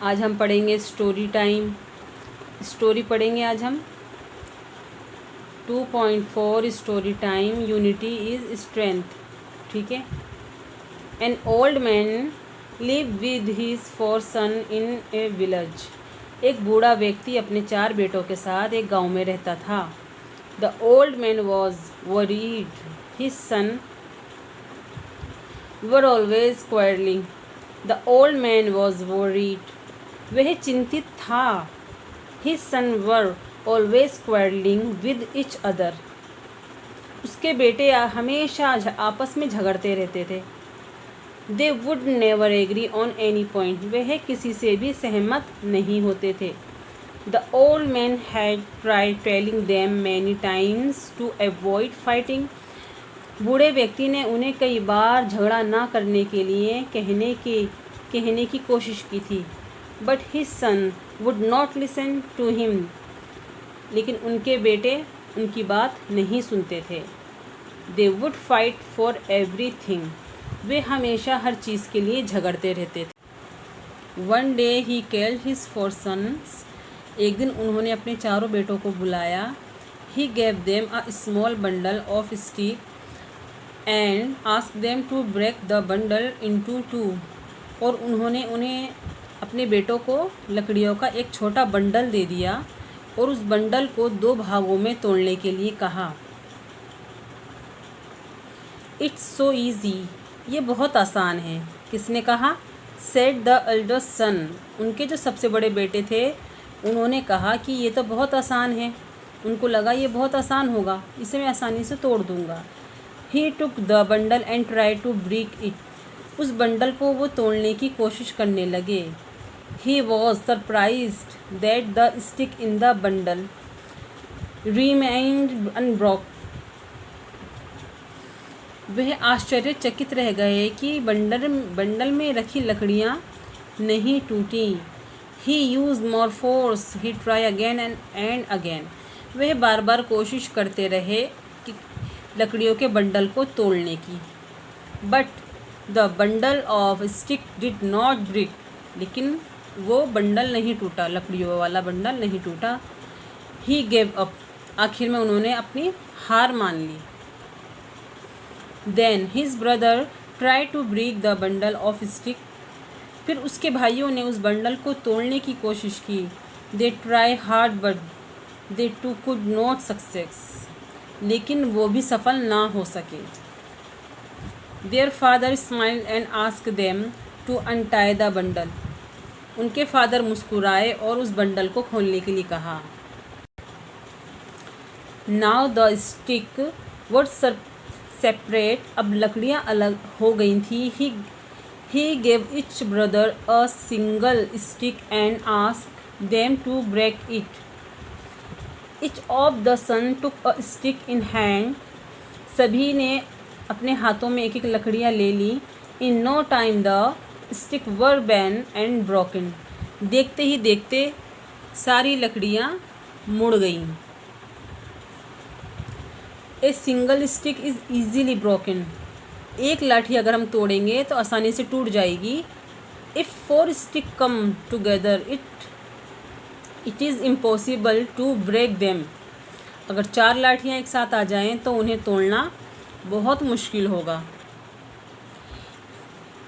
आज हम पढ़ेंगे स्टोरी टाइम। स्टोरी पढ़ेंगे आज हम 2.4 story time. Unity is strength. ठीक है। An old man live with his 4 son in a village. एक बूढ़ा व्यक्ति अपने 4 बेटों के साथ एक गांव में रहता था। The old man was worried his son were always quarreling. The old man was worried. वह चिंतित था। His son were always quarreling with each other. उसके बेटे हमेशा आपस में झगड़ते रहते थे। They would never agree on any point. वह किसी से भी सहमत नहीं होते थे। The old man had tried telling them many times to avoid fighting. बूढ़े व्यक्ति ने उन्हें कई बार झगड़ा ना करने के लिए कहने की कोशिश की थी। But his son would not listen to him. लेकिन उनके बेटे उनकी बात नहीं सुनते थे। They would fight for everything. वे हमेशा हर चीज़ के लिए झगड़ते रहते थे। One day he called his 4 sons. एक दिन उन्होंने अपने 4 बेटों को बुलाया। He gave them a small bundle of stick and ask them to break the bundle into 2। और उन्होंने उन्हें अपने बेटों को लकड़ियों का एक छोटा बंडल दे दिया और उस बंडल को 2 भागों में तोड़ने के लिए कहा। It's so easy. ये बहुत आसान है। किसने कहा? Said the elder son. उनके जो सबसे बड़े बेटे थे उन्होंने कहा कि ये तो बहुत आसान है। उनको लगा ये बहुत आसान होगा, इसे मैं आसानी से तोड़ दूँगा। He took the bundle and try to break it. उस बंडल को वो तोड़ने की कोशिश करने लगे। He was surprised that the stick in the bundle remained unbroken. वह आश्चर्यचकित रह गए कि बंडल में रखी लकड़ियाँ नहीं टूटी। He use more force. He try again and again. वह बार बार कोशिश करते रहे कि लकड़ियों के बंडल को तोड़ने की। But the bundle of stick did not break. लेकिन वो बंडल नहीं टूटा, लकड़ियों वाला बंडल नहीं टूटा। He gave up. आखिर में उन्होंने अपनी हार मान ली। Then his brother tried to break the bundle of stick. फिर उसके भाइयों ने उस बंडल को तोड़ने की कोशिश की। They tried hard but they too could not success. लेकिन वो भी सफल ना हो सके। Their father smiled and asked them to untie the bundle. उनके फादर मुस्कुराए और उस बंडल को खोलने के लिए कहा। Now the stick was separate. अब लकड़ियाँ अलग हो गई थी। He gave each brother a single stick and ask them to break it. Each of the son took a stick in hand. सभी ने अपने हाथों में एक एक लकड़ियाँ ले ली। In no time the stick were bent and broken. देखते ही देखते सारी लकड़ियाँ मुड़ गईं। A single stick is easily broken. एक लाठी अगर हम तोड़ेंगे तो आसानी से टूट जाएगी। If 4 stick come together it is impossible to break them. अगर 4 लाठियाँ एक साथ आ जाएं तो उन्हें तोड़ना बहुत मुश्किल होगा।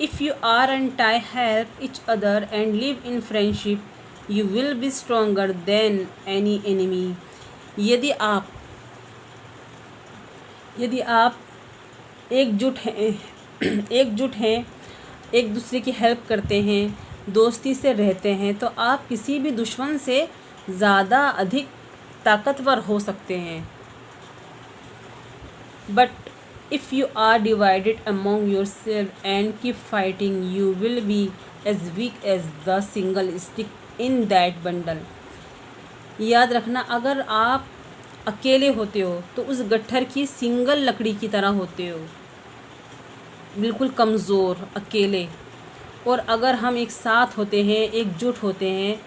If you are united help each other and live in friendship you will be stronger than any enemy. यदि आप एकजुट हैं, एक दूसरे की हेल्प करते हैं, दोस्ती से रहते हैं, तो आप किसी भी दुश्मन से ज़्यादा अधिक ताकतवर हो सकते हैं। But if you are divided among yourself and keep fighting you will be as weak as the single stick in that bundle. याद रखना, अगर आप अकेले होते हो तो उस गट्ठर की सिंगल लकड़ी की तरह होते हो, बिल्कुल कमज़ोर, अकेले। और अगर हम एक साथ होते हैं, एकजुट होते हैं,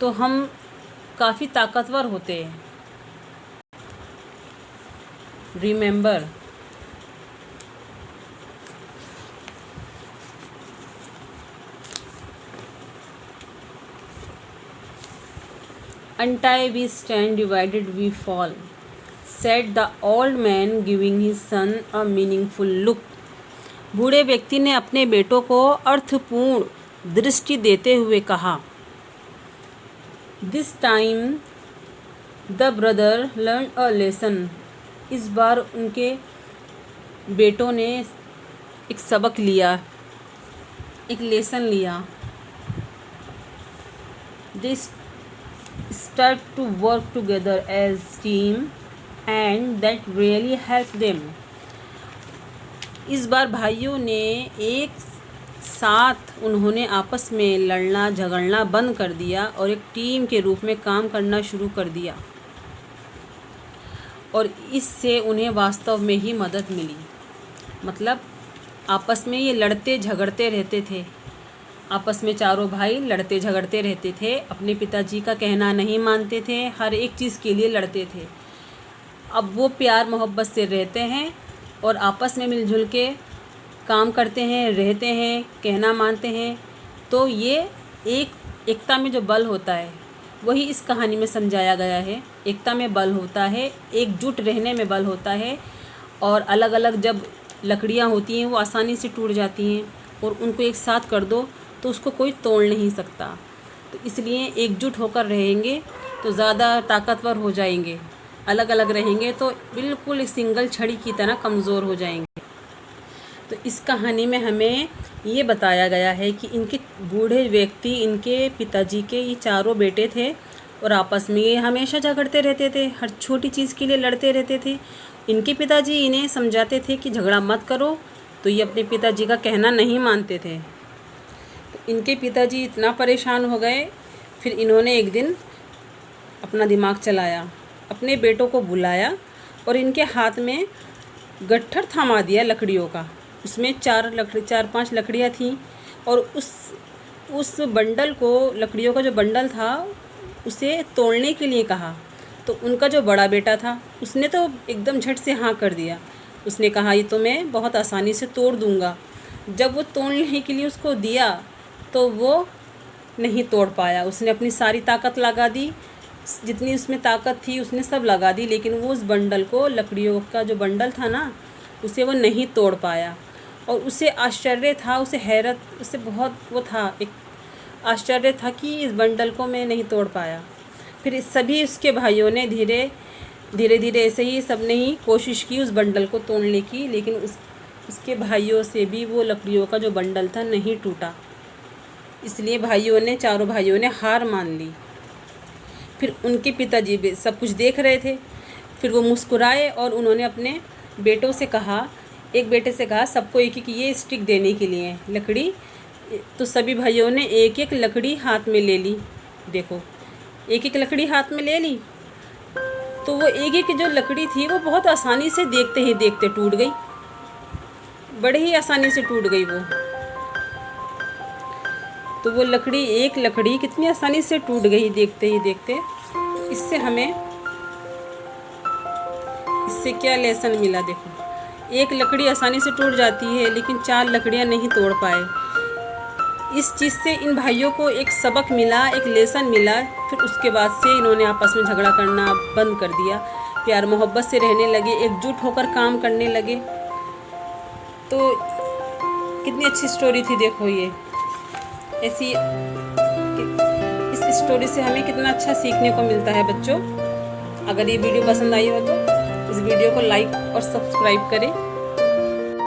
तो हम काफ़ी ताकतवर होते हैं। Remember, Untie we stand, divided we fall, said the old man, giving his son a meaningful look. बूढ़े व्यक्ति ने अपने बेटों को अर्थपूर्ण दृष्टि देते हुए कहा. This time the brother learned a lesson. इस बार उनके बेटों ने एक सबक लिया, एक लेसन लिया. They start to work together as team and that really helped them. इस बार भाइयों ने एक साथ उन्होंने आपस में लड़ना झगड़ना बंद कर दिया और एक टीम के रूप में काम करना शुरू कर दिया, और इससे उन्हें वास्तव में ही मदद मिली. मतलब आपस में ये लड़ते झगड़ते रहते थे, आपस में चारों भाई लड़ते झगड़ते रहते थे, अपने पिताजी का कहना नहीं मानते थे, हर एक चीज़ के लिए लड़ते थे. अब वो प्यार मोहब्बत से रहते हैं और आपस में मिलजुल के काम करते हैं, रहते हैं, कहना मानते हैं. तो ये एकता में जो बल होता है वही इस कहानी में समझाया गया है. एकता में बल होता है, एकजुट रहने में बल होता है, और अलग अलग जब लकड़ियाँ होती हैं वो आसानी से टूट जाती हैं, और उनको एक साथ कर दो तो उसको कोई तोड़ नहीं सकता. तो इसलिए एकजुट होकर रहेंगे तो ज़्यादा ताकतवर हो जाएंगे, अलग अलग रहेंगे तो बिल्कुल सिंगल छड़ी की तरह कमज़ोर हो जाएंगे. तो इस कहानी में हमें ये बताया गया है कि इनके बूढ़े व्यक्ति, इनके पिताजी के ये चारों बेटे थे और आपस में ये हमेशा झगड़ते रहते थे, हर छोटी चीज़ के लिए लड़ते रहते थे. इनके पिताजी इन्हें समझाते थे कि झगड़ा मत करो, तो ये अपने पिताजी का कहना नहीं मानते थे. इनके पिताजी इतना परेशान हो गए, फिर इन्होंने एक दिन अपना दिमाग चलाया, अपने बेटों को बुलाया और इनके हाथ में गट्ठर थमा दिया लकड़ियों का. उसमें 4-5 लकड़ियाँ थीं, और उस बंडल को, लकड़ियों का जो बंडल था, उसे तोड़ने के लिए कहा. तो उनका जो बड़ा बेटा था उसने तो एकदम झट से हाँ कर दिया. उसने कहा ये तो मैं बहुत आसानी से तोड़ दूँगा. जब वो तोड़ने के लिए उसको दिया तो वो नहीं तोड़ पाया. उसने अपनी सारी ताकत लगा दी, जितनी उसमें ताकत थी उसने सब लगा दी, लेकिन वो उस बंडल को, लकड़ियों का जो बंडल था ना, उसे वो नहीं तोड़ पाया. और उसे आश्चर्य था, उसे हैरत, उसे बहुत वो था, एक आश्चर्य था कि इस बंडल को मैं नहीं तोड़ पाया. फिर सभी उसके भाइयों ने धीरे धीरे ऐसे ही सब ने ही कोशिश की उस बंडल को तोड़ने की, लेकिन उसके भाइयों से भी वो लकड़ियों का जो बंडल था नहीं टूटा. इसलिए चारों भाइयों ने हार मान ली. फिर उनके पिताजी भी सब कुछ देख रहे थे. फिर वो मुस्कुराए और उन्होंने अपने बेटों से कहा, एक बेटे से कहा सबको एक एक ये स्टिक देने के लिए लकड़ी. तो सभी भाइयों ने एक एक लकड़ी हाथ में ले ली. देखो, एक एक लकड़ी हाथ में ले ली. तो वो एक एक जो लकड़ी थी वो बहुत आसानी से देखते ही देखते टूट गई, बड़े ही आसानी से टूट गई वो. तो वो एक लकड़ी कितनी आसानी से टूट गई देखते ही देखते. इससे क्या लेसन मिला? देखो, एक लकड़ी आसानी से टूट जाती है लेकिन 4 लकड़ियाँ नहीं तोड़ पाए. इस चीज़ से इन भाइयों को एक सबक मिला, एक लेसन मिला. फिर उसके बाद से इन्होंने आपस में झगड़ा करना बंद कर दिया, प्यार मोहब्बत से रहने लगे, एकजुट होकर काम करने लगे. तो कितनी अच्छी स्टोरी थी. देखो, ये ऐसी, इस स्टोरी से हमें कितना अच्छा सीखने को मिलता है बच्चों. अगर ये वीडियो पसंद आई हो तो इस वीडियो को लाइक और सब्सक्राइब करें.